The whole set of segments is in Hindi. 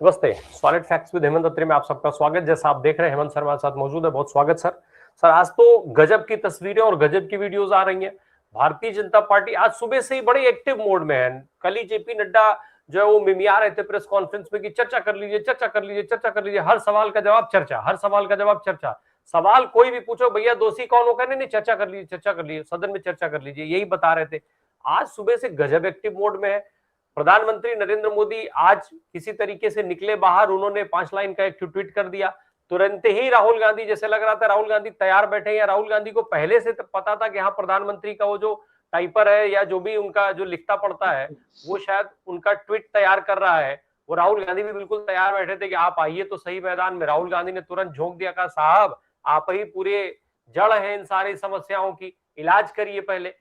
नमस्ते, सॉलिड फैक्ट्स विद हेमंत अत्री में आप सबका स्वागत। जैसा आप देख रहे हैं हेमंत शर्मा साथ मौजूद है। बहुत स्वागत सर। सर आज तो गजब की तस्वीरें और गजब की वीडियोस आ रही हैं। भारतीय जनता पार्टी आज सुबह से ही बड़े एक्टिव मोड में है। कल ही जेपी नड्डा जो है वो मिमिया रहे थे प्रेस कॉन्फ्रेंस में कि चर्चा कर लीजिए, चर्चा कर लीजिए, चर्चा कर लीजिए, हर सवाल का जवाब चर्चा, हर सवाल का जवाब चर्चा। सवाल कोई भी पूछो, भैया दोषी कौन हो, कहने नहीं चर्चा कर लीजिए, चर्चा कर लीजिए, सदन में चर्चा कर लीजिए, यही बता रहे थे। आज सुबह से गजब एक्टिव मोड में है। प्रधानमंत्री नरेंद्र मोदी आज किसी तरीके से निकले बाहर, उन्होंने 5 लाइन का एक ट्वीट कर दिया। तुरंत ही राहुल गांधी, जैसे लग रहा था राहुल गांधी तैयार बैठे, या राहुल गांधी को पहले से पता था कि हाँ प्रधानमंत्री का वो जो टाइपर है या जो भी उनका जो लिखता पढ़ता है वो शायद उनका ट्वीट तैयार कर रहा है। वो राहुल गांधी भी बिल्कुल तैयार बैठे थे कि आप आइए तो सही मैदान में। राहुल गांधी ने तुरंत झोंक दिया, कहा साहब आप ही पूरे जड़ है इन सारी समस्याओं की, इलाज करिए पहले।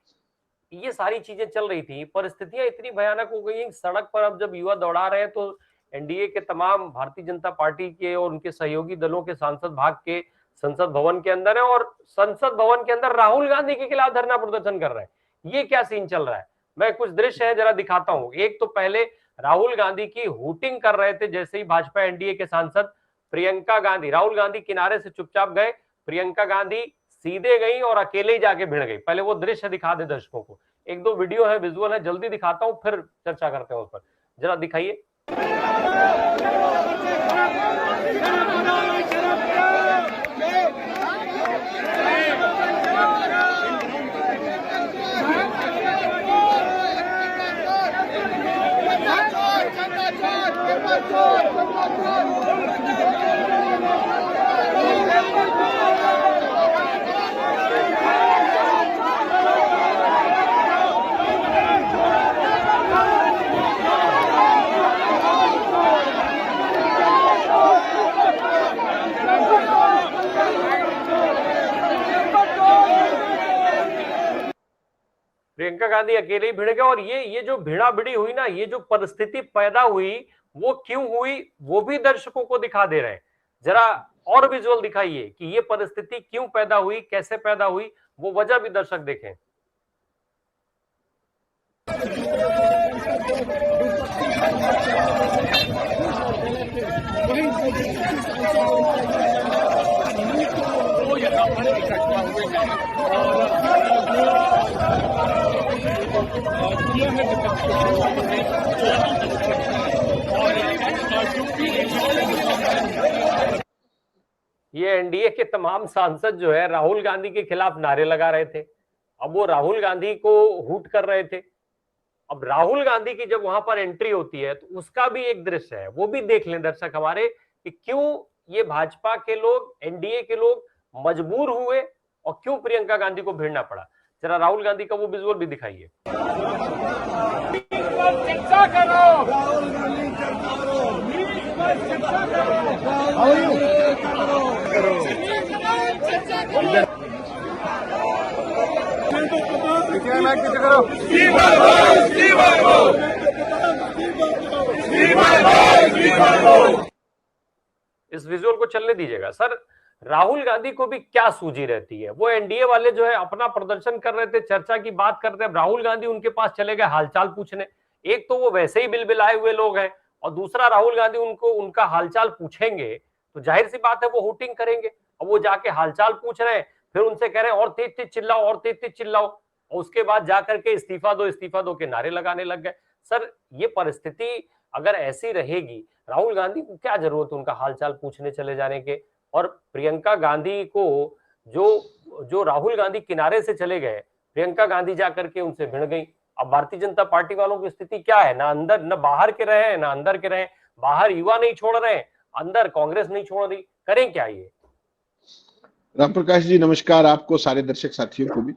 ये सारी चीजें चल रही थी, परिस्थितियां इतनी भयानक हो गई हैं। सड़क पर अब जब युवा दौड़ा रहे हैं तो एनडीए के तमाम भारतीय जनता पार्टी के और उनके सहयोगी दलों के सांसद भाग के संसद भवन के अंदर है, और संसद भवन के अंदर राहुल गांधी के खिलाफ धरना प्रदर्शन कर रहे हैं। ये क्या सीन चल रहा है, मैं कुछ दृश्य है जरा दिखाता हूं। एक तो पहले राहुल गांधी की हूटिंग कर रहे थे, जैसे ही भाजपा एनडीए के सांसद प्रियंका गांधी, राहुल गांधी किनारे से चुपचाप गए, प्रियंका गांधी सीधे गई और अकेले ही जाके भिड़ गई। पहले वो दृश्य दिखा दे दर्शकों को, एक दो वीडियो है, विजुअल है, जल्दी दिखाता हूं, फिर चर्चा करते हैं उस पर। जरा दिखाइए। प्रियंका गांधी अकेले ही भिड़ गए, और ये जो भिड़ा भिड़ी हुई ना, ये जो परिस्थिति पैदा हुई वो क्यों हुई वो भी दर्शकों को दिखा दे रहे हैं। जरा और विजुअल दिखाइए कि ये परिस्थिति क्यों पैदा हुई, कैसे पैदा हुई, वो वजह भी दर्शक देखें। ये एनडीए के तमाम सांसद जो है राहुल गांधी के खिलाफ नारे लगा रहे थे। अब वो राहुल गांधी को हूट कर रहे थे। अब राहुल गांधी की जब वहां पर एंट्री होती है तो उसका भी एक दृश्य है, वो भी देख लें दर्शक हमारे, कि क्यों ये भाजपा के लोग, एनडीए के लोग मजबूर हुए और क्यों प्रियंका गांधी को भिड़ना पड़ा। जरा राहुल गांधी का वो विजुअल भी दिखाइए। इस विजुअल को चलने दीजिएगा सर। राहुल गांधी को भी क्या सूझी रहती है, वो एनडीए वाले जो है अपना प्रदर्शन कर रहे थे, चर्चा की बात करते हैं, राहुल गांधी उनके पास चले गए हालचाल पूछने। एक तो वो वैसे ही बिलबिलाए हुए लोग हैं, और दूसरा राहुल गांधी उनको उनका हालचाल पूछेंगे तो जाहिर सी बात है वो होटिंग करेंगे। अब वो जाके हालचाल पूछ रहे हैं, फिर उनसे कह रहे हैं और तेज तेज चिल्लाओ, और तेज तेज चिल्लाओ, और उसके बाद जाकर के इस्तीफा दो के नारे लगाने लग गए। सर ये परिस्थिति अगर ऐसी रहेगी, राहुल गांधी को क्या जरूरत है उनका हालचाल पूछने चले जाने के। और प्रियंका गांधी को जो राहुल गांधी किनारे से चले गए, प्रियंका गांधी जाकर के उनसे भिड़ गई। अब भारतीय जनता पार्टी वालों की स्थिति क्या है, ना अंदर न बाहर के रहे ना अंदर के रहे। बाहर युवा नहीं छोड़ रहे, अंदर कांग्रेस नहीं छोड़ रही, करें क्या ये। राम प्रकाश जी नमस्कार, आपको सारे दर्शक साथियों को भी।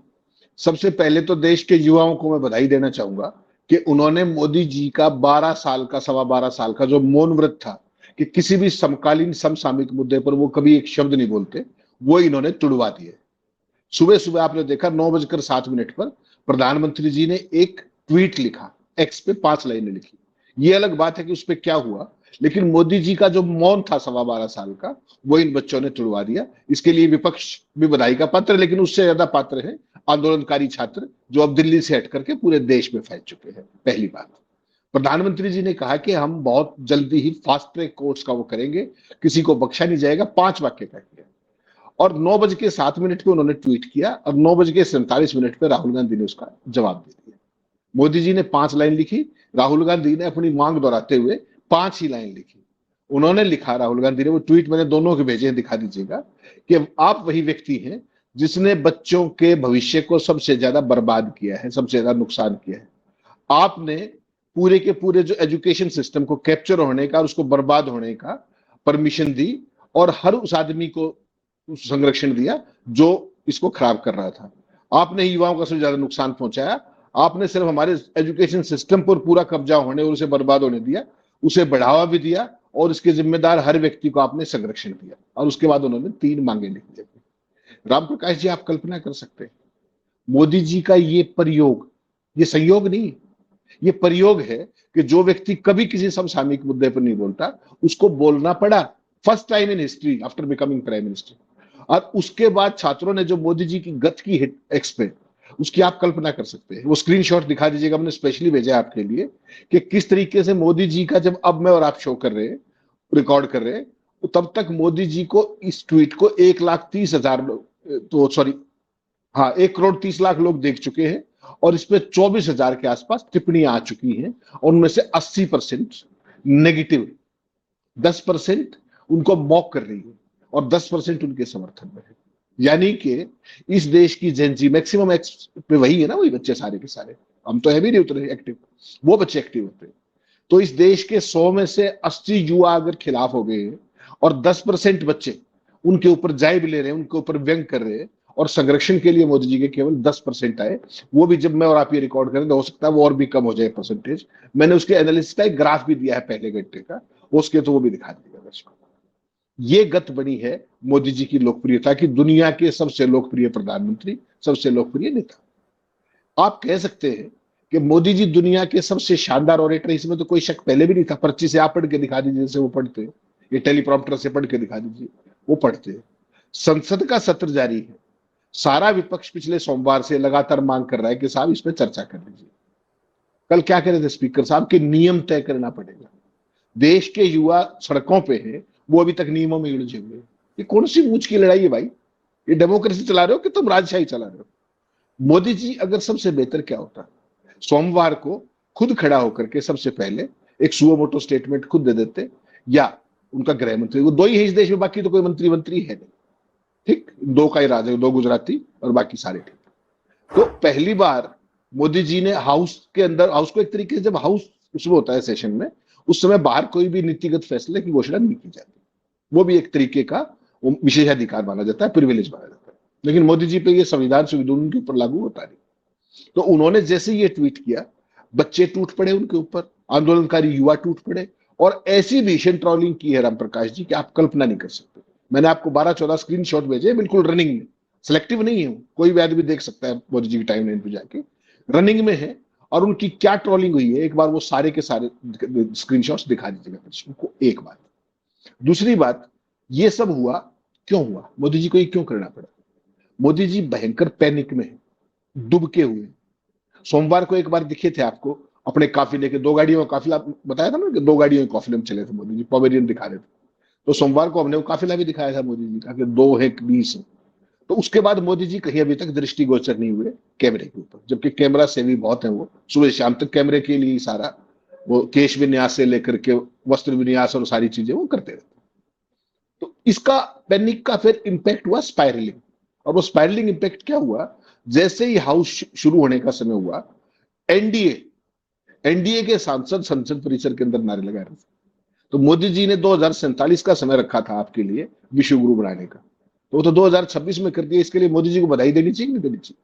सबसे पहले तो देश के युवाओं को मैं बधाई देना चाहूंगा कि उन्होंने मोदी जी का 12 साल का, 12.25 साल का जो मौन व्रत था कि किसी भी समकालीन समसामयिक मुद्दे पर वो कभी एक शब्द नहीं बोलते, वो इन्होंने तुड़वा दिए। सुबह सुबह आपने देखा 9:07 पर प्रधानमंत्री जी ने एक ट्वीट लिखा, एक्स पे 5 लाइनें लिखी। ये अलग बात है कि उस पर क्या हुआ, लेकिन मोदी जी का जो मौन था 12.25 साल का, वो इन बच्चों ने तुड़वा दिया। इसके लिए विपक्ष भी बधाई का पात्र है, लेकिन उससे ज्यादा पात्र है आंदोलनकारी छात्र जो अब दिल्ली से हट करके पूरे देश में फैल चुके हैं। पहली बात। प्रधानमंत्री जी ने कहा कि हम बहुत जल्दी ही फास्ट ट्रैक कोर्ट्स का वो करेंगे, किसी को बख्शा नहीं जाएगा, 5 वाक्य का किया। और 9:07 पे उन्होंने ट्वीट किया और 9:47 पे राहुल गांधी ने उसका जवाब दे दिया। मोदी जी ने 5 लाइन लिखी, राहुल गांधी ने अपनी मांग दोहराते हुए 5 ही लाइन लिखी। उन्होंने लिखा, राहुल गांधी ने, वो ट्वीट मैंने दोनों के भेजे हैं, दिखा दीजिएगा, कि आप वही व्यक्ति हैं जिसने बच्चों के भविष्य को सबसे ज्यादा बर्बाद किया है, सबसे ज्यादा नुकसान किया है। आपने पूरे के पूरे जो एजुकेशन सिस्टम को कैप्चर होने का और उसको बर्बाद होने का परमिशन दी और हर उस आदमी को संरक्षण दिया जो इसको खराब कर रहा था। आपने युवाओं का सबसे ज्यादा नुकसान पहुंचाया। आपने सिर्फ हमारे एजुकेशन सिस्टम पर पूरा कब्जा होने और उसे बर्बाद होने दिया, उसे बढ़ावा भी दिया और इसके जिम्मेदार हर व्यक्ति को आपने संरक्षण दिया। और उसके बाद उन्होंने 3 मांगे लिख दी। राम प्रकाश जी, आप कल्पना कर सकते हैं मोदी जी का ये प्रयोग, ये संयोग नहीं, ये प्रयोग है कि जो व्यक्ति कभी किसी समसामयिक मुद्दे पर नहीं बोलता, उसको बोलना पड़ा first time in history after becoming prime minister. और उसके बाद छात्रों ने जो मोदी जी की गत की हिट एक्सपे, उसकी आप कल्पना कर सकते हैं। वो स्क्रीनशॉट दिखा दीजिएगा, मैंने स्पेशली भेजा है आपके लिए, कि किस तरीके से मोदी जी का, जब अब मैं और आप शो कर रहे हैं, रिकॉर्ड कर रहे हैं, तो तब तक मोदी जी को इस ट्वीट को 1,30,000 लोग, तो सॉरी, हाँ, 1,30,00,000 लोग देख चुके हैं और इस पे 24,000 के आसपास टिप्पणियां आ चुकी हैं और उनमें से 80% नेगेटिव, 10% उनको मॉक कर रही है और 10% उनके समर्थन में है। यानी कि इस देश की जेनजी मैक्सिमम एक्स पे वही है ना, वही बच्चे सारे के सारे, हम तो है भी नहीं उतरे एक्टिव, वो बच्चे एक्टिव होते हैं। तो इस देश के 100 में से 80 युवा अगर खिलाफ हो गए हैं और 10% बच्चे उनके ऊपर जाए भी ले रहे हैं, उनके ऊपर व्यंग कर रहे हैं, और संरक्षण के लिए मोदी जी के केवल 10% आए, वो भी जब मैं और आप ये रिकॉर्ड करें तो हो सकता है वो और भी कम हो जाए परसेंटेज। मैंने उसके एनालिसिस का एक ग्राफ भी दिया है पहले घंटे का, उसके तो वो भी दिखा दीजिएगा दर्शकों। ये गत बनी है मोदी जी की लोकप्रियता की, दुनिया के सबसे लोकप्रिय प्रधानमंत्री, सबसे लोकप्रिय नेता। आप कह सकते हैं कि मोदी जी दुनिया के सबसे शानदार ऑरेटर, इसमें तो कोई शक पहले भी नहीं था। पर्ची से आप पढ़ के दिखा दीजिए जैसे वो पढ़ते हैं, ये टेलीप्रॉम्प्टर से पढ़ के दिखा दीजिए, वो पढ़ते हैं। संसद का सत्र जारी है, सारा विपक्ष पिछले सोमवार से लगातार मांग कर रहा है कि साहब इस पर चर्चा कर लीजिए। कल क्या करे थे स्पीकर साहब कि नियम तय करना पड़ेगा। देश के युवा सड़कों पे हैं, वो अभी तक नियमों में उलझे हुए हैं। ये कौन सी मूंछ की लड़ाई है भाई? ये डेमोक्रेसी चला रहे हो कि तुम राजशाही चला रहे हो? मोदी जी अगर सबसे बेहतर क्या होता, सोमवार को खुद खड़ा होकर के सबसे पहले एक सुओ मोटो स्टेटमेंट खुद दे देते, या उनका गृह मंत्री, वो 2 ही है इस देश में, बाकी तो कोई मंत्री है नहीं, ठीक, 2 का ही राज है, 2 गुजराती और बाकी सारे ठीक। तो पहली बार मोदी जी ने हाउस के अंदर, हाउस को एक तरीके से जब हाउस उसमें होता है सेशन में, उस समय बाहर कोई भी नीतिगत फैसले की घोषणा नहीं की जाती, वो भी एक तरीके का विशेषाधिकार माना जाता है, प्रिविलेज माना जाता है। लेकिन मोदी जी पे ये संविधान के ऊपर लागू होता नहीं। तो उन्होंने जैसे ये ट्वीट किया, बच्चे टूट पड़े उनके ऊपर, आंदोलनकारी युवा टूट पड़े, और ऐसी भीषण ट्रोलिंग की है राम प्रकाश जी कि आप कल्पना नहीं कर सकते। मैंने आपको 12-14 स्क्रीनशॉट भेजे, बिल्कुल रनिंग में, सिलेक्टिव नहीं है, कोई भी आदमी देख सकता है मोदी जी की टाइमलाइन पे जाके, रनिंग में है। और उनकी क्या ट्रोलिंग हुई है, एक बार वो सारे के सारे स्क्रीनशॉट्स दिखा दीजिएगा दर्शकों को। एक बात, दूसरी बात, ये सब हुआ क्यों हुआ, मोदी जी को ये क्यों करना पड़ा? मोदी जी भयंकर पैनिक में है, डुबके हुए। सोमवार को एक बार दिखे थे आपको अपने काफिले के, 2 गाड़ियों का काफिला, बताया था ना कि 2 गाड़ियों के काफिले में चले थे मोदी जी, पवेलियन दिखा रहे थे। तो सोमवार को हमने वो काफिला भी दिखाया था मोदी जी का कि 2 है 20 है। तो उसके बाद मोदी जी कहीं अभी तक दृष्टिगोचर नहीं हुए कैमरे के ऊपर, जबकि कैमरा सेवी बहुत है, वो सुबह शाम तक कैमरे के लिए सारा वो केश विन्यास से लेकर के वस्त्र विन्यास और सारी चीजें वो करते रहते। तो इसका पैनिक का फिर इंपैक्ट हुआ स्पाइरलिंग, और वो स्पाइरलिंग इंपैक्ट क्या हुआ, जैसे ही हाउस शुरू होने का समय हुआ, एनडीए एनडीए के सांसद संसद परिसर के अंदर नारे लगा रहे थे। तो मोदी जी ने 2047 का समय रखा था आपके लिए विश्व गुरु बनाने का, तो वो तो 2026 में कर दिया। इसके लिए मोदी जी को बधाई देनी चाहिए, नहीं देनी चाहिए?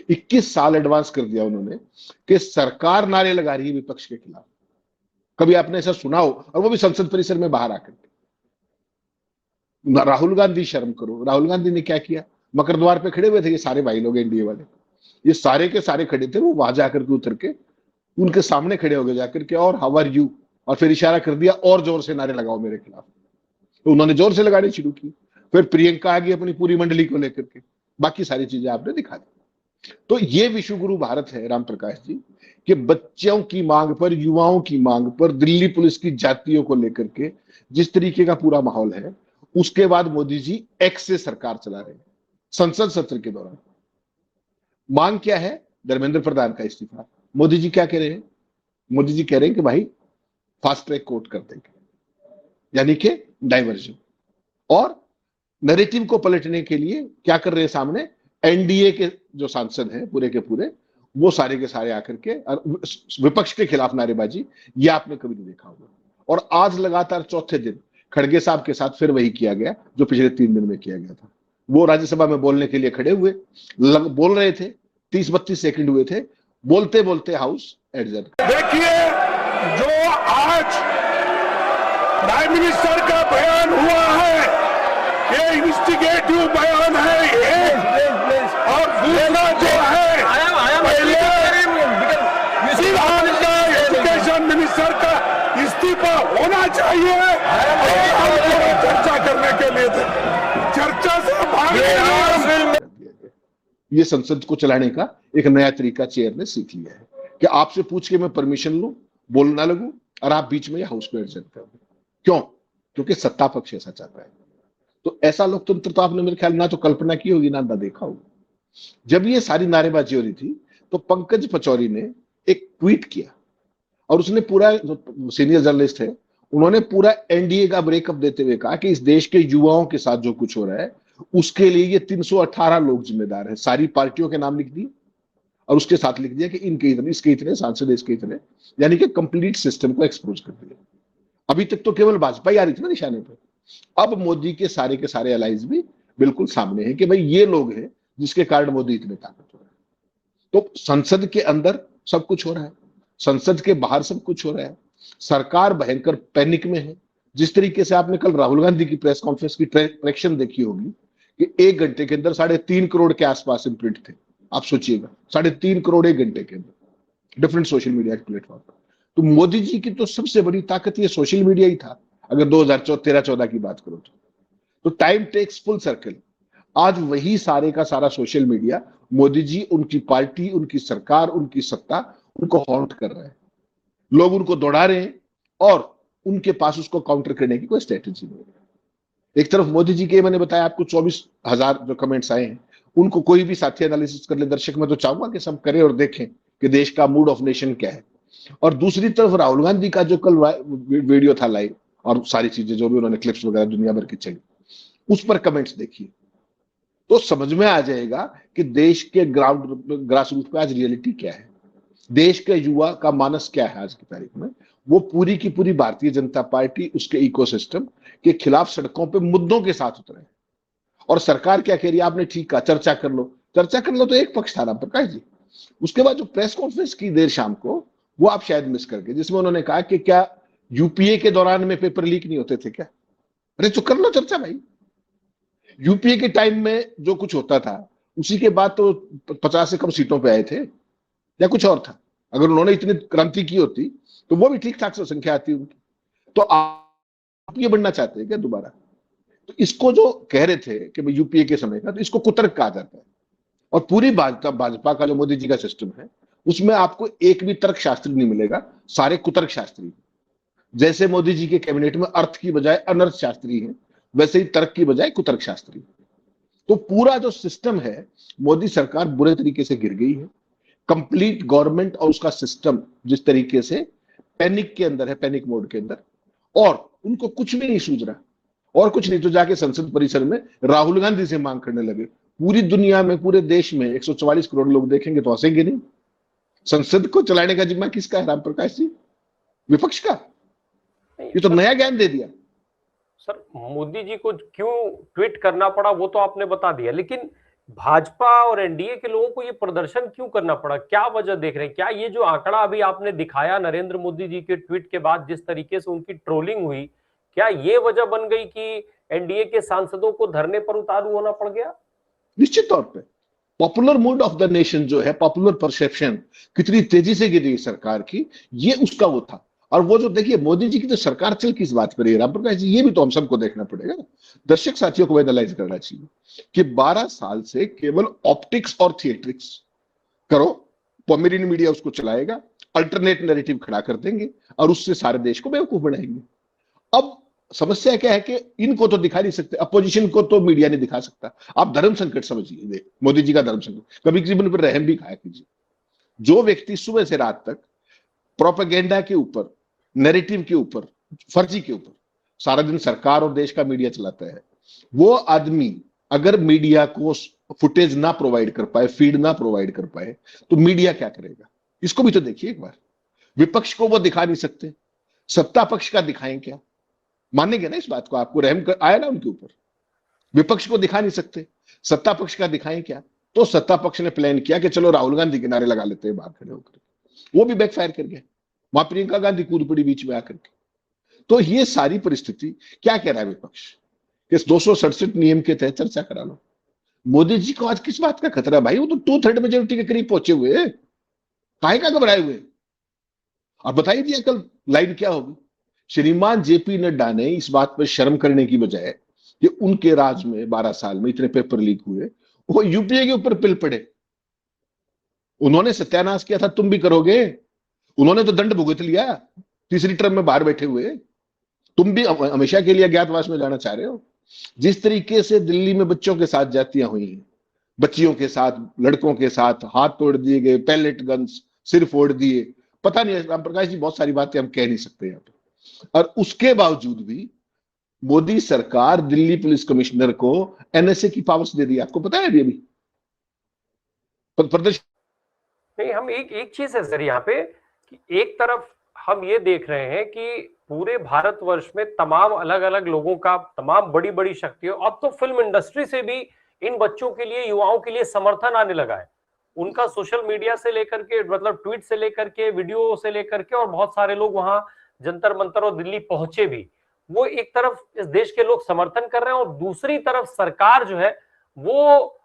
21 साल एडवांस कर दिया उन्होंने कि सरकार नारे लगा रही है विपक्ष के खिलाफ। कभी आपने ऐसा सुना हो? और वो भी संसद परिसर में बाहर आकर के। राहुल गांधी, शर्म करो, राहुल गांधी ने क्या किया? मकर द्वार पे खड़े हुए थे ये सारे भाई लोग एनडीए वाले, ये सारे के सारे खड़े थे, वो वहां जाकर के उतर के उनके सामने खड़े हो गए जाकर के, और हाउ आर यू, और फिर इशारा कर दिया और जोर से नारे लगाओ मेरे खिलाफ। तो उन्होंने जोर से लगाने शुरू की। फिर प्रियंका आ गई अपनी पूरी मंडली को लेकर के, बाकी सारी चीजें आपने दिखा दी। तो ये विश्व गुरु भारत है राम प्रकाश जी, कि बच्चों की मांग पर, युवाओं की मांग पर, दिल्ली पुलिस की जातियों को लेकर के जिस तरीके का पूरा माहौल है, उसके बाद मोदी जी एक्स से सरकार चला रहे हैं संसद सत्र के दौरान। मांग क्या है? धर्मेंद्र प्रधान का इस्तीफा। मोदी जी क्या कह रहे हैं? मोदी जी कह रहे हैं कि भाई फास्ट ट्रैक कोर्ट कर देंगे, यानी कि डाइवर्जन। और नैरेटिव को पलटने के लिए क्या कर रहे हैं सामने? एनडीए के जो सांसद हैं पूरे के पूरे, वो सारे के सारे आकर के विपक्ष के खिलाफ नारेबाजी, ये आपने कभी नहीं देखा होगा। और आज लगातार चौथे दिन खड़गे साहब के साथ फिर वही किया गया जो पिछले 3 दिन में किया गया था। वो राज्यसभा में बोलने के लिए खड़े हुए, बोल रहे थे, 30-32 सेकंड हुए थे, बोलते बोलते हाउस एडजर्न। देखिए, जो आज प्राइम मिनिस्टर का बयान हुआ है, ये इन्वेस्टिगेटिव बयान है ये, और दूसरा जो है एजुकेशन मिनिस्टर का इस्तीफा होना चाहिए। चर्चा करने के लिए थे, चर्चा से भाग ये संसद को चलाने का एक नया तरीका चेयर ने सीख लिया है कि आपसे पूछ के मैं परमिशन लूं, बोलना लगूं, और आप बीच में हाउस को एडजर्न कर दो। क्यों? क्योंकि सत्ता पक्ष ऐसा चाहता है। तो ऐसा लोकतंत्र तो आपने मेरे ख्याल ना तो कल्पना की होगी ना देखा होगा। जब ये सारी नारेबाजी हो रही थी तो पंकज पचौरी ने एक ट्वीट किया और उसने पूरा, जो सीनियर जर्नलिस्ट है, उन्होंने पूरा एनडीए का ब्रेकअप देते हुए कहा कि इस देश के युवाओं के साथ जो कुछ हो रहा है उसके लिए ये 318 लोग जिम्मेदार है। सारी पार्टियों के नाम लिख दिए और उसके साथ लिख दिया कि इनके इतने, इसके इतने सांसद, इसके इतने, यानी कि कंप्लीट सिस्टम को एक्सपोज कर दिया। अभी तक तो केवल भाजपा ही आ रही थी ना निशाने पर, अब मोदी के सारे अलाइज भी बिल्कुल सामने है कि भाई ये लोग हैं जिसके कारण मोदी इतने ताकतवर है। तो संसद के अंदर सब कुछ हो रहा है, संसद के बाहर सब कुछ हो रहा है। सरकार भयंकर पैनिक में है। जिस तरीके से आपने कल राहुल गांधी की प्रेस कॉन्फ्रेंस की ट्रैक्शन देखी होगी कि 1 घंटे के अंदर 3.5 करोड़ के आसपास इम्प्रिंट थे। आप सोचिएगा, 3.5 करोड़ 1 घंटे के अंदर डिफरेंट सोशल मीडिया प्लेटफॉर्म पर। तो मोदी जी की तो सबसे बड़ी ताकत ये सोशल मीडिया ही था, अगर 2013-14 की बात करो तो टाइम टेक्स फुल सर्कल। आज वही सारे का सारा सोशल मीडिया मोदी जी, उनकी पार्टी, उनकी सरकार, उनकी सत्ता, उनको हॉन्ट कर रहा है। लोग उनको दौड़ा रहे हैं और उनके पास उसको काउंटर करने की कोई स्ट्रेटेजी नहीं है। एक तरफ मोदी जी के, मैंने बताया आपको, 24,000 जो कमेंट्स आए हैं, उनको कोई भी साथी एनालिसिस कर ले। दर्शक मैं तो चाहूंगा कि सब करें और देखें कि देश का मूड ऑफ नेशन क्या है। और दूसरी तरफ राहुल गांधी का जो कल वीडियो था लाइव, और सारी चीजें जो भी उन्होंने क्लिप्स वगैरह दुनिया भर की चली, उस पर कमेंट्स देखिए तो समझ में आ जाएगा कि देश के ग्रास रूट पे आज रियलिटी क्या है, देश के युवा का मानस क्या है आज की तारीख में। वो पूरी की पूरी भारतीय जनता पार्टी, उसके इकोसिस्टम के खिलाफ सड़कों पे मुद्दों के साथ उतरे हैं। और सरकार क्या कह रही है? आपने ठीक कहा, चर्चा कर लो, चर्चा कर लो, तो एक पक्ष था राम प्रकाश जी। उसके बाद जो प्रेस कॉन्फ्रेंस की देर शाम को, वो आप शायद मिस कर गए, जिसमें उन्होंने कहा कि क्या यूपीए के दौरान में पेपर लीक नहीं होते थे क्या? अरे तो कर लो चर्चा भाई। यूपीए के टाइम में जो कुछ होता था, उसी के बाद तो 50 से कम सीटों पे आए थे, या कुछ और था? अगर उन्होंने इतनी क्रांति की होती तो वो भी ठीक ठाक से संख्या आती उनकी। तो आप ये बनना चाहते हैं क्या दोबारा? तो इसको जो कह रहे थे कि यूपीए के समय का, तो इसको कुतर्क कहा जाता है। और पूरी भाजपा का जो मोदी जी का सिस्टम है, उसमें आपको एक भी तर्क शास्त्री नहीं मिलेगा, सारे कुतर्क शास्त्री। जैसे मोदी जी के कैबिनेट में अर्थ की बजाय अनर्थ शास्त्री हैं, वैसे ही तर्क की बजाय कुतर्क शास्त्री। तो पूरा जो सिस्टम है, मोदी सरकार बुरे तरीके से गिर गई है। कंप्लीट गवर्नमेंट और उसका सिस्टम जिस तरीके से पैनिक के अंदर है, पैनिक मोड के अंदर, और उनको कुछ भी नहीं सूझ रहा। और कुछ नहीं तो जाके संसद परिसर में राहुल गांधी से मांग करने लगे। पूरी दुनिया में, पूरे देश में 144 करोड़ लोग देखेंगे तो हंसेंगे नहीं। संसद को चलाने का जिम्मा किसका है राम प्रकाश जी? विपक्ष का। ये तो नया ज्ञान दे दिया। सर, मोदी जी को क्यों ट्वीट करना पड़ा वो तो आपने बता दिया, लेकिन भाजपा और एनडीए के लोगों को ये प्रदर्शन क्यों करना पड़ा? क्या वजह देख रहे हैं? क्या ये जो आंकड़ा अभी आपने दिखाया नरेंद्र मोदी जी के ट्वीट के बाद, जिस तरीके से उनकी ट्रोलिंग हुई, क्या ये वजह बन गई कि एनडीए के सांसदों को धरने पर उतारू होना पड़ गया? निश्चित तौर पे popular mood off the nation जो है, पॉपुलर परसेप्शन कितनी तेजी से गिरी सरकार की, ये उसका वो था। और वो जो देखिए, मोदी जी की तो सरकार चल किस बात पर है राम प्रकाश जी, ये भी तो हम सबको देखना पड़ेगा। दर्शक साथियों को एनालाइज करना चाहिए कि 12 साल से केवल ऑप्टिक्स और थिएट्रिक्स करो, पॉमेरियन मीडिया उसको चलाएगा, अल्टरनेट नैरेटिव खड़ा कर देंगे और उससे सारे देश को बेवकूफ बनाएंगे। अब समस्या क्या है कि इनको तो दिखा नहीं सकते, अपोजिशन को तो मीडिया नहीं दिखा सकता। आप धर्म संकट समझिए, मोदी जी का धर्म संकट, कभी किसी पर रहम भी खाया कीजिए। जो व्यक्ति सुबह से रात तक प्रोपेगेंडा के ऊपर, नैरेटिव के ऊपर, फर्जी के ऊपर सारा दिन सरकार और देश का मीडिया चलाता है, वो आदमी अगर मीडिया को फुटेज ना प्रोवाइड कर पाए, फीड ना प्रोवाइड कर पाए, तो मीडिया क्या करेगा? इसको भी तो देखिए एक बार। विपक्ष को वो दिखा नहीं सकते, सत्ता पक्ष का दिखाएं क्या? मानेंगे ना इस बात को? आपको रहम आया ना उनके ऊपर? विपक्ष को दिखा नहीं सकते, सत्ता पक्ष का दिखाएं क्या? तो सत्ता पक्ष ने प्लान किया कि चलो राहुल गांधी किनारे लगा लेते हैं बाहर खड़े होकर, वो भी बैकफायर कर गया, वहां प्रियंका गांधी कूद पड़ी बीच में आकर के। तो ये सारी परिस्थिति क्या कह रहा है विपक्ष? कि 267 नियम के तहत चर्चा करा लो। मोदी जी को आज किस बात का खतरा भाई? वो तो 2/3 मेजोरिटी के करीब पहुंचे हुए हैं, काहे का घबराए हुए? और बताइए दिया कल लाइन क्या होगी? श्रीमान जेपी नड्डा ने इस बात पर शर्म करने की बजाय कि उनके राज में 12 साल में इतने पेपर लीक हुए, वो यूपीए के ऊपर पिल पड़े। उन्होंने सत्यानाश किया था, तुम भी करोगे। उन्होंने तो दंड भुगत लिया, तीसरी टर्म में बाहर बैठे हुए। तुम भी हमेशा के लिए अज्ञातवास में जाना चाह रहे हो। जिस तरीके से दिल्ली में बच्चों के साथ जातियां हुई हैं, बच्चियों के साथ, लड़कों के साथ हाथ तोड़ दिए गए, पैलेट गन्स, सिर फोड़ दिए, पता नहीं राम प्रकाश जी, बहुत सारी बातें हम कह नहीं सकते यहाँ पे। और उसके बावजूद भी मोदी सरकार दिल्ली पुलिस कमिश्नर को एनएसए की पावर्स दे दी। आपको पता है अभी प्रदर्शन? नहीं, हम एक चीज है सर यहाँ पे कि एक तरफ हम ये देख रहे हैं कि पूरे भारतवर्ष में तमाम अलग अलग लोगों का, तमाम बड़ी बड़ी शक्तियों, अब तो फिल्म इंडस्ट्री से भी इन बच्चों के लिए, युवाओं के लिए समर्थन आने लगा है। उनका सोशल मीडिया से लेकर के, मतलब ट्वीट से लेकर के, वीडियो से लेकर के, और बहुत सारे लोग वहां जंतर मंतर और दिल्ली पहुंचे भी। वो एक तरफ इस देश के लोग समर्थन कर रहे हैं और दूसरी तरफ सरकार जो है वो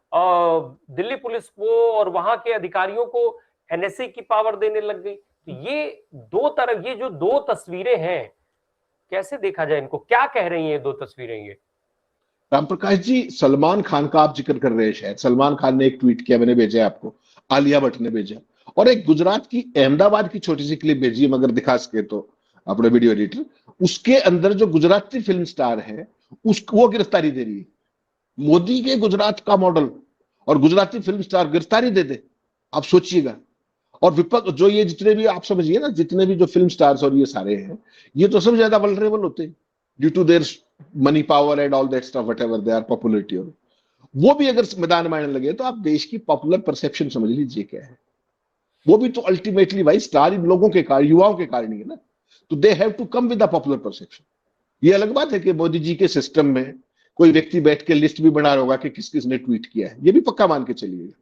दिल्ली पुलिस को और वहां के अधिकारियों को एनएसए की पावर देने लग गई। तो ये दो तरफ, ये जो दो तस्वीरें हैं, कैसे देखा जाए इनको? क्या कह रही हैं ये दो तस्वीरें? ये राम प्रकाश जी, सलमान खान का आप जिक्र कर रहे हैं, शायद सलमान खान ने एक ट्वीट किया, मैंने भेजा आपको, आलिया भट्ट ने भेजा, और एक गुजरात की अहमदाबाद की छोटी सी क्लिप भेजी, मगर दिखा सके तो अपने वीडियो एडिटर। उसके अंदर जो गुजराती फिल्म स्टार है वो गिरफ्तारी दे रही है। मोदी के गुजरात का मॉडल और गुजराती फिल्म स्टार गिरफ्तारी दे दे, आप सोचिएगा। और विपक्ष जो ये जितने भी, आप समझिए ना, जितने भी जो फिल्म स्टार्स और ये सारे हैं, ये तो सबसे ज्यादा वल्नरेबल होते हैं due to their money power and all that stuff, whatever they are, popularity. और वो भी अगर मैदान में आने लगे तो आप देश की पॉपुलर परसेप्शन समझ लीजिए क्या है। वो भी तो अल्टीमेटली भाई स्टार इन लोगों के कारण, युवाओं के कारण ही है ना। तो they have to come with the popular perception. ये अलग बात है कि मोदी जी के सिस्टम में कोई व्यक्ति बैठ के लिस्ट भी बना रहा होगा कि किस किस ने ट्वीट किया है, ये भी पक्का मान के चलिएगा।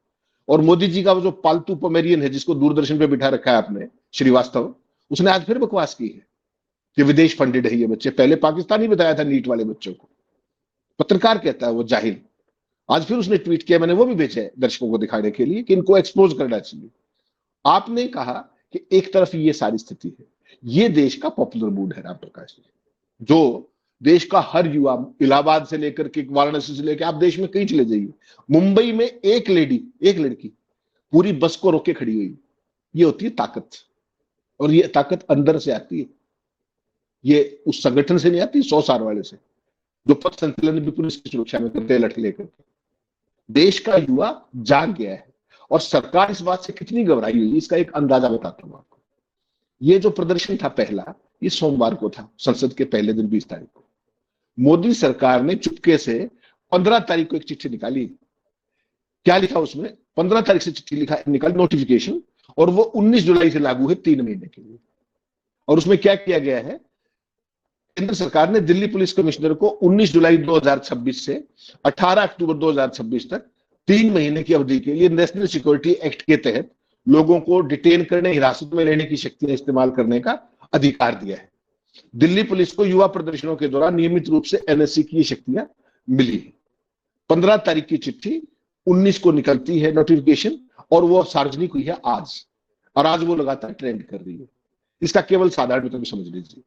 और मोदी जी का वो जो पालतू पोमेरियन है जिसको दूरदर्शन पे बिठा रखा है आपने, श्रीवास्तव, उसने आज फिर बकवास की है कि विदेश फंडेड है ये बच्चे। पहले पाकिस्तानी बताया था नीट वाले बच्चों को, पत्रकार कहता है वो जाहिल। आज फिर उसने ट्वीट किया, मैंने वो भी भेजा है दर्शकों को दिखाने के लिए कि इनको एक्सपोज करना चाहिए। आपने कहा कि एक तरफ ये सारी स्थिति है, ये देश का पॉपुलर मूड है राम प्रकाश जी, जो देश का हर युवा, इलाहाबाद से लेकर के वाराणसी से लेकर आप देश में कहीं चले जाइए, मुंबई में एक लड़की पूरी बस को रोक के खड़ी हुई। ये होती है ताकत, और ये ताकत अंदर से आती है, ये उस संगठन से नहीं आती 100 साल वाले से, जो पथ संचलन भी पुलिस की सुरक्षा में करते हैं लठ लेकर। देश का युवा जाग गया है और सरकार इस बात से कितनी घबराई हुई, इसका एक अंदाजा बताता हूं आपको। ये जो प्रदर्शन था पहला, ये सोमवार को था, संसद के पहले दिन 20 तारीख को। मोदी सरकार ने चुपके से 15 तारीख को एक चिट्ठी निकाली। क्या लिखा उसमें? 15 तारीख से चिट्ठी निकाली, नोटिफिकेशन, और वो 19 जुलाई से लागू है 3 महीने के लिए। और उसमें क्या किया गया है? केंद्र सरकार ने दिल्ली पुलिस कमिश्नर को 19 जुलाई 2026 से 18 अक्टूबर 2026 तक 3 महीने की अवधि के लिए नेशनल सिक्योरिटी एक्ट के तहत लोगों को डिटेन करने, हिरासत में लेने की शक्तियां इस्तेमाल करने का अधिकार दिया है। दिल्ली पुलिस को युवा प्रदर्शनों के दौरान नियमित रूप से एनएससी की शक्तियां मिली है। 15 तारीख की चिट्ठी, 19 को निकलती है नोटिफिकेशन, और वो सार्वजनिक हुई है आज, और आज वो लगातार ट्रेंड कर रही है। इसका केवल साधारण मतलब समझ लीजिए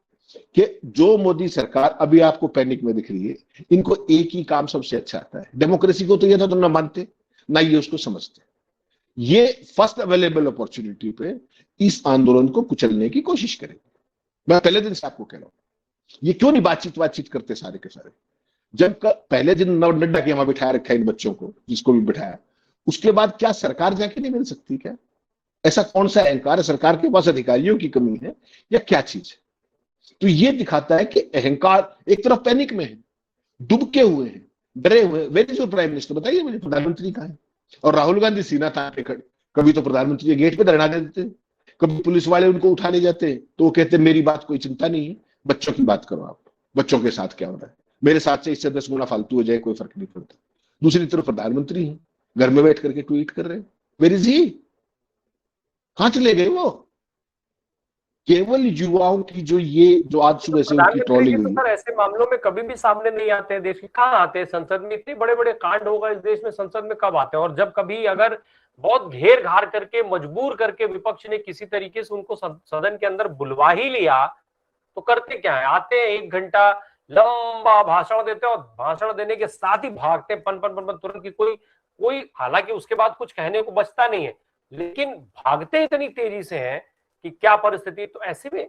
कि जो मोदी सरकार अभी आपको पैनिक में दिख रही है, इनको एक ही काम सबसे अच्छा आता है, डेमोक्रेसी को तो ये तो ना मानते ना ये उसको समझते। ये फर्स्ट अवेलेबल अपॉर्चुनिटी पे इस आंदोलन को कुचलने की कोशिश करेंगे। मैं पहले दिन से आपको कह रहा हूं, ये क्यों नहीं बातचीत करते सारे के सारे। जब पहले दिन नड्डा के वहां बिठाया रखा है इन बच्चों को, जिसको भी बिठाया, उसके बाद क्या सरकार जाके नहीं मिल सकती क्या? ऐसा कौन सा अहंकार है? सरकार के पास अधिकारियों की कमी है या क्या चीज है? तो ये दिखाता है कि अहंकार एक तरफ पैनिक में है, डुबके हुए हैं, डरे हुए। Where is your prime minister? बताइए मुझे, प्रधानमंत्री कहाँ है? और राहुल गांधी सीना तान के खड़े, कभी तो प्रधानमंत्री के गेट पे धरना दे देते, कभी पुलिस वाले उनको उठाने जाते तो वो कहते मेरी बात कोई चिंता नहीं है, बच्चों की बात करो आप, बच्चों के साथ क्या हो रहा है, मेरे साथ से इससे 10 गुना फालतू हो जाए कोई फर्क नहीं पड़ता। दूसरी तरफ प्रधानमंत्री है, घर में बैठ करके ट्वीट कर रहे हैं। Where is he? कहां चले गए वो? केवल युवाओं की जो आज सुबह से उनकी ट्रोलिंग हुई। सर ऐसे मामलों में कभी भी सामने नहीं आते हैं देश के, कहाँ आते हैं संसद में? इतने बड़े बड़े कांड होगा इस देश में, संसद में कब आते हैं? और जब कभी अगर बहुत घेर घार करके मजबूर करके विपक्ष ने किसी तरीके से उनको सदन के अंदर बुलवा ही लिया तो करते क्या है? आते हैं, 1 घंटा लंबा भाषण देते हैं और भाषण देने के साथ ही भागते हैं पन तुरंत की कोई हालांकि उसके बाद कुछ कहने को बचता नहीं है, लेकिन भागते इतनी तेजी से हैं कि क्या परिस्थिति। तो ऐसे में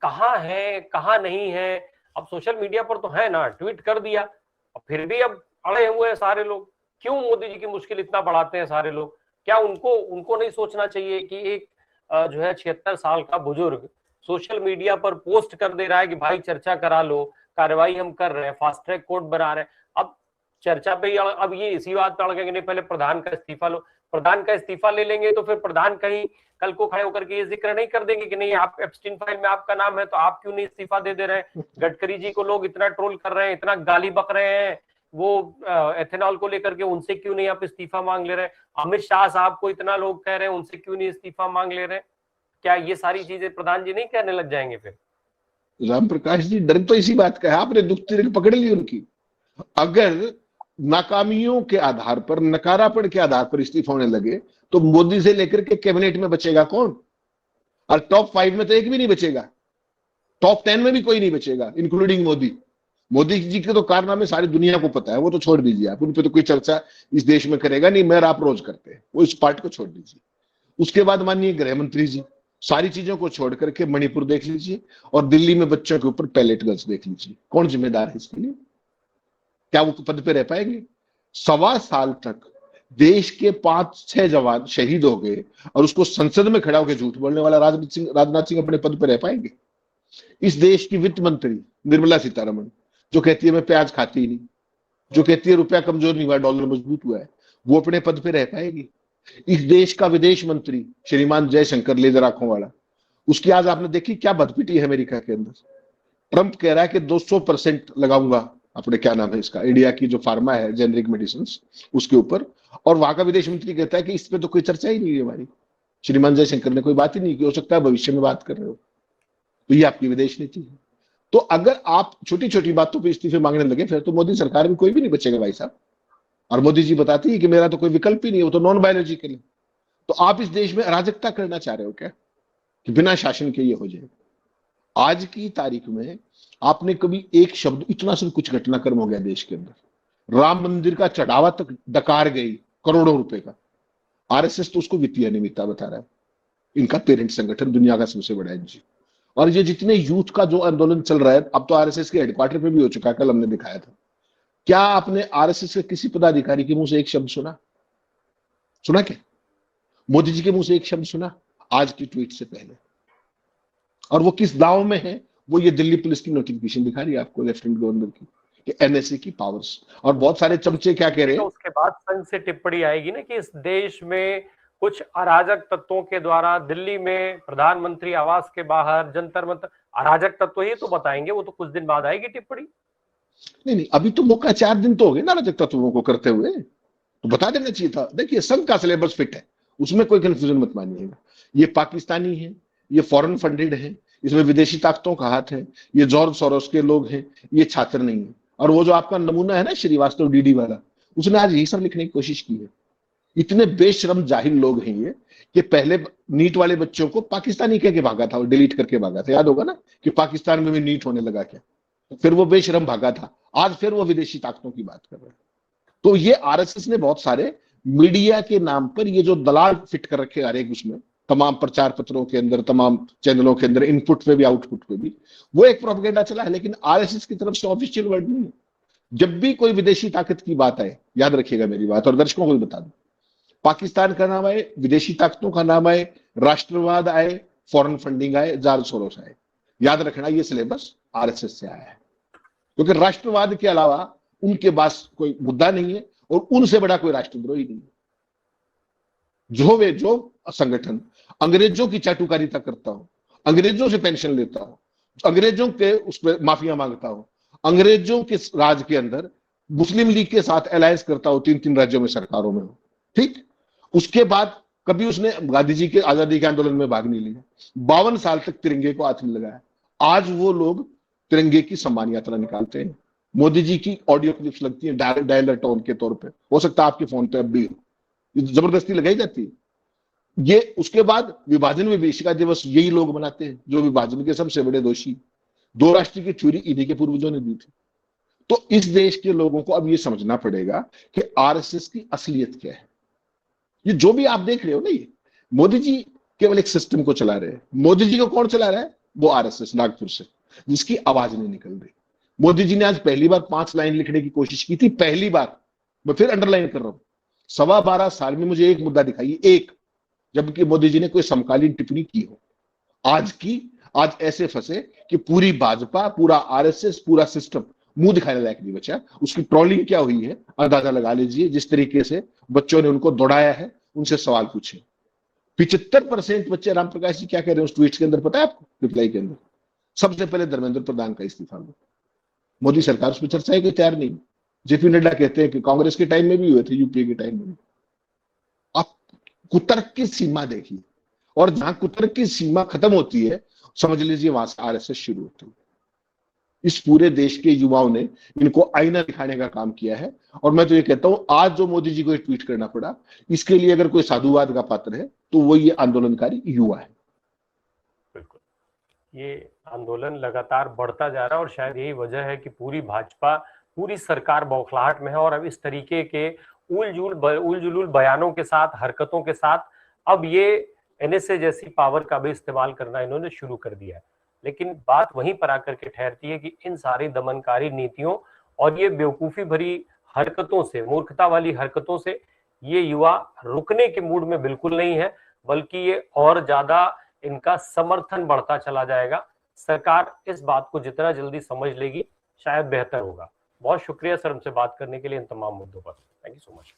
कहाँ है कहाँ नहीं है? अब सोशल मीडिया पर तो है ना, ट्वीट कर दिया, और फिर भी अब अड़े हुए हैं सारे लोग। क्यों मोदी जी की मुश्किल इतना बढ़ाते हैं सारे लोग? क्या उनको नहीं सोचना चाहिए कि एक जो है 76 साल का बुजुर्ग सोशल मीडिया पर पोस्ट कर दे रहा है कि भाई चर्चा करा लो, कार्रवाई हम कर रहे हैं, फास्ट ट्रैक कोर्ट बना रहे हैं। अब चर्चा पे अब ये इसी बात पर अड़ गए कि नहीं पहले प्रधान का इस्तीफा लो। प्रधान का इस्तीफा ले लेंगे तो फिर प्रधान कहीं कल को खड़े होकर के ये जिक्र नहीं कर देंगे कि नहीं आप एप्स्टीन फाइल में आपका नाम है तो आप क्यों नहीं इस्तीफा दे रहे हैं? गडकरी जी को लोग इतना ट्रोल कर रहे हैं, इतना गाली बक रहे हैं, वो एथेनॉल को लेकर के, उनसे क्यों नहीं आप इस्तीफा मांग ले रहे हैं? अमित शाह साहब को इतना लोग कह रहे हैं, उनसे क्यों नहीं इस्तीफा मांग ले रहे हैं? क्या ये सारी चीजें प्रधान जी नहीं कहने लग जाएंगे फिर? राम प्रकाश जी, डर तो इसी बात का है, आपने दुख पकड़ ली उनकी। अगर नाकामियों के आधार पर, नकारापन के आधार पर इस्तीफा होने लगे तो मोदी से लेकर के कैबिनेट में बचेगा कौन? और टॉप 5 में तो एक भी नहीं बचेगा, टॉप 10 में भी कोई नहीं बचेगा, इंक्लूडिंग मोदी। मोदी जी के तो कारनामे सारी दुनिया को पता है, वो तो छोड़ दीजिए आप, उन पर तो कोई चर्चा इस देश में करेगा नहीं, मेरा आप रोज करते हैं, वो इस पार्ट को छोड़ दीजिए। उसके बाद माननीय गृह मंत्री जी, सारी चीजों को छोड़ करके मणिपुर देख लीजिए और दिल्ली में बच्चों के ऊपर पैलेट गन्स देख लीजिए, कौन जिम्मेदार है इसके लिए? क्या वो पद पे रह पाएंगे? 1.25 साल तक देश के 5-6 जवान शहीद हो गए और उसको संसद में खड़ा होकर झूठ बोलने वाला राजनाथ सिंह अपने पद पर रह पाएंगे? इस देश की वित्त मंत्री निर्मला सीतारमण, जो कहती है मैं प्याज खाती ही नहीं, जो कहती है रुपया कमजोर नहीं हुआ, डॉलर मजबूत हुआ है, वो अपने पद पे रह पाएगी? इस देश का विदेश मंत्री श्रीमान जयशंकर, लेजर आंखों वाला, उसकी आज आपने देखी क्या बदपिटी है अमेरिका के अंदर। ट्रंप कह रहा है कि 200% लगाऊंगा अपने, क्या नाम है इसका, इंडिया की जो फार्मा है जेनरिक मेडिसिन, उसके ऊपर, और वहां का विदेश मंत्री कहता है कि इस पे तो कोई चर्चा ही नहीं है हमारी, श्रीमान जयशंकर ने कोई बात ही नहीं की, हो सकता है भविष्य में बात कर रहे हो। तो ये आपकी विदेश नीति है। तो अगर आप छोटी छोटी बातों पर इस्तीफे मांगने लगे फिर तो मोदी सरकार में कोई भी नहीं बचेगा भाई साहब। और मोदी जी बताती है कि मेरा तो कोई विकल्प ही नहीं है, वो तो नॉन बायोलॉजिकल है। तो आप इस देश में अराजकता करना चाह रहे हो क्या कि बिना शासन के ये हो जाए? आज की तारीख में आपने कभी एक शब्द, इतना सब कुछ घटनाक्रम हो गया देश के अंदर, राम मंदिर का चढ़ावा तक डकार गई करोड़ों रुपए का, आरएसएस तो उसको वित्तीय अनियमितता बता रहा है। इनका पेरेंट संगठन दुनिया का सबसे बड़ा एनजीओ, और ये जितने यूथ का जो आंदोलन चल रहा है, अब तो आरएसएस के हेडक्वार्टर पे भी हो चुका है, कल हमने दिखाया था। क्या आपने आरएसएस के किसी पदाधिकारी के मुंह से एक शब्द सुना क्या? मोदी जी के मुंह से एक शब्द सुना आज की ट्वीट से पहले? और वो किस दाव में है? वो ये दिल्ली पुलिस की नोटिफिकेशन दिखा रही है आपको, लेफ्टिनेंट गवर्नर की, कि एनएसए की पावर्स, और बहुत सारे चमचे क्या कह रहे हैं। तो उसके बाद संघ से टिप्पणी आएगी ना कि इस देश में कुछ अराजक तत्वों के द्वारा दिल्ली में प्रधानमंत्री आवास के बाहर जंतर मंतर, अराजक तत्व ही तो बताएंगे, वो तो कुछ दिन बाद आएगी टिप्पणी। नहीं, अभी तो मौका 4 दिन तो हो गए ना अराजक तत्वों को करते हुए, तो बता देना चाहिए था। देखिए संघ का सिलेबस फिट है, उसमें कोई कंफ्यूजन मत मानिएगा। ये पाकिस्तानी है, ये फॉरेन फंडेड है, इसमें विदेशी ताकतों का हाथ है, ये जॉर्ज सोरोस के लोग हैं, ये छात्र नहीं है। और वो जो आपका नमूना है ना श्रीवास्तव डीडी वाला, उसने आज यही सब लिखने की कोशिश की है। इतने बेशरम जाहिल लोग हैं ये कि पहले नीट वाले बच्चों को पाकिस्तानी कह के भागा था और डिलीट करके भागा था, याद होगा ना कि पाकिस्तान में भी नीट होने लगा क्या, फिर वो बेशरम भागा था, आज फिर वो विदेशी ताकतों की बात कर रहे हैं। तो ये आरएसएस ने बहुत सारे मीडिया के नाम पर ये जो दलाल फिट कर रखे हर एक उसमें, तमाम प्रचार पत्रों के अंदर, तमाम चैनलों के अंदर, इनपुट पे भी आउटपुट पे भी वो एक प्रोपेगेंडा चला है, लेकिन आरएसएस की तरफ से ऑफिशियल वर्ड नहीं है। जब भी कोई विदेशी ताकत की बात आए, याद रखिएगा मेरी बात, और दर्शकों को भी बता दूं, पाकिस्तान का नाम आए, विदेशी ताकतों का नाम आए, राष्ट्रवाद आए, फॉरेन फंडिंग आए, जॉर्ज सोरोस आए, याद रखना ये सिलेबस आरएसएस से आया है। क्योंकि राष्ट्रवाद के अलावा उनके पास कोई मुद्दा नहीं है और उनसे बड़ा कोई राष्ट्रद्रोही नहीं है। जो संगठन अंग्रेजों की चाटुकारिता करता हो, अंग्रेजों से पेंशन लेता हो, अंग्रेजों के उस पर माफिया मांगता हो, अंग्रेजों के राज के अंदर मुस्लिम लीग के साथ अलायंस करता हो, 3-3 राज्यों में सरकारों में हो, ठीक, उसके बाद कभी उसने गांधी जी के आजादी के आंदोलन में भाग नहीं लिया, 52 साल तक तिरंगे को हाथ में लगाया। आज वो लोग तिरंगे की सम्मान यात्रा निकालते हैं। मोदी जी की ऑडियो क्लिप्स लगती है डायलर टोन के तौर पे, हो सकता है आपके फोन पे अब भी जबरदस्ती लगाई जाती है। ये उसके बाद विभाजन विभीषिका दिवस यही लोग मनाते हैं, जो विभाजन के सबसे बड़े दोषी, 2 राष्ट्र की थ्योरी इन्हीं के पूर्वजों ने दी थी। तो इस देश के लोगों को अब ये समझना पड़ेगा कि आरएसएस की असलियत क्या है। ये जो भी आप देख रहे हो ना, ये मोदी जी केवल एक सिस्टम को चला रहे हैं। मोदी जी को कौन चला रहा है? वो आरएसएस नागपुर से, जिसकी आवाज नहीं निकल रही। मोदी जी ने आज पहली बार 5 लाइन लिखने की कोशिश की थी, पहली बार, मैं फिर अंडरलाइन कर रहा हूं, 12.25 साल में मुझे एक मुद्दा दिखाइए, एक, जबकि मोदी जी ने कोई समकालीन टिप्पणी की हो। आज ऐसे फंसे कि पूरी भाजपा, पूरा आरएसएस, पूरा सिस्टम मुंह दिखाने लायक नहीं बचा। उसकी ट्रोलिंग क्या हुई है अंदाजा लगा लीजिए। जिस तरीके से बच्चों ने उनको दौड़ाया है, उनसे सवाल पूछे। 75% बच्चे, राम प्रकाश जी क्या कह रहे हैं उस ट्वीट के अंदर पता है आपको? रिप्लाई के अंदर सबसे पहले धर्मेंद्र प्रधान का इस्तीफा लो। मोदी सरकार उस पर चर्चा की तैयार नहीं। जेपी नड्डा कहते हैं कि कांग्रेस के टाइम में भी हुए थे, यूपीए के टाइम में भी। आप कुतर्क की सीमा देखिए, और जहां कुतर्क की सीमा खत्म होती है, समझ लीजिए वहां से आरएसएस शुरू होती है। इस पूरे देश के युवाओं ने इनको आईना दिखाने का काम किया है। और मैं तो ये कहता हूं, आज जो मोदी जी को ट्वीट करना पड़ा, इसके लिए अगर कोई साधुवाद का पात्र है तो वो ये आंदोलनकारी युवा है। बिल्कुल, ये आंदोलन लगातार बढ़ता जा रहा है और शायद यही वजह है कि पूरी भाजपा, पूरी सरकार बौखलाहट में है। और अब इस तरीके के उलझुल बयानों के साथ, हरकतों के साथ अब ये एनएसए जैसी पावर का भी इस्तेमाल करना इन्होंने शुरू कर दिया है। लेकिन बात वहीं पर आकर के ठहरती है कि इन सारी दमनकारी नीतियों और ये बेवकूफी भरी हरकतों से, मूर्खता वाली हरकतों से ये युवा रुकने के मूड में बिल्कुल नहीं है, बल्कि ये और ज्यादा इनका समर्थन बढ़ता चला जाएगा। सरकार इस बात को जितना जल्दी समझ लेगी शायद बेहतर होगा। बहुत शुक्रिया सर हमसे बात करने के लिए इन तमाम मुद्दों पर। Thank you so much.